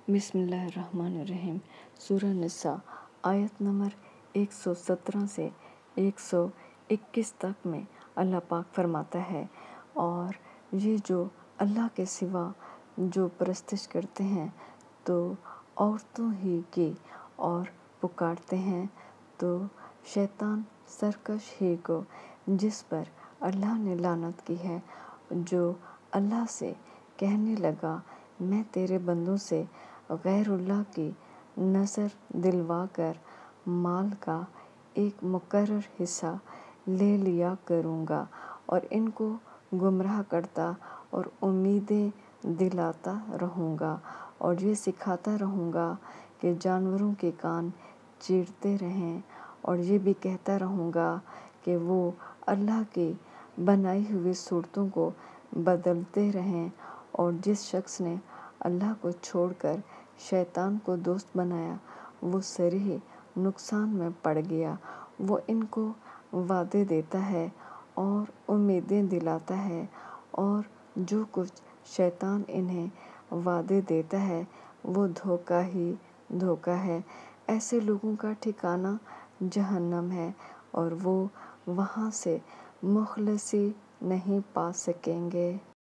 بسم اللہ الرحمن الرحیم۔ سورہ نساء آیت نمبر 117 سے 121 تک میں اللہ پاک فرماتا ہے، اور یہ جو اللہ کے سوا جو پرستش کرتے ہیں تو عورتوں ہی کی اور پکارتے ہیں تو شیطان سرکش ہی کو، جس پر اللہ نے لعنت کی ہے، جو اللہ سے کہنے لگا میں تیرے بندوں سے غیر اللہ کی نظر دلوا کر مال کا ایک مقرر حصہ لے لیا کروں گا، اور ان کو گمراہ کرتا اور امیدیں دلاتا رہوں گا، اور یہ سکھاتا رہوں گا کہ جانوروں کے کان چیرتے رہیں، اور یہ بھی کہتا رہوں گا کہ وہ اللہ کی بنائی ہوئی صورتوں کو بدلتے رہیں، اور جس شخص نے اللہ کو چھوڑ کر شیطان کو دوست بنایا وہ صریح نقصان میں پڑ گیا۔ وہ ان کو وعدے دیتا ہے اور امیدیں دلاتا ہے، اور جو کچھ شیطان انہیں وعدے دیتا ہے وہ دھوکہ ہی دھوکہ ہے۔ ایسے لوگوں کا ٹھکانہ جہنم ہے، اور وہ وہاں سے مخلصی نہیں پا سکیں گے۔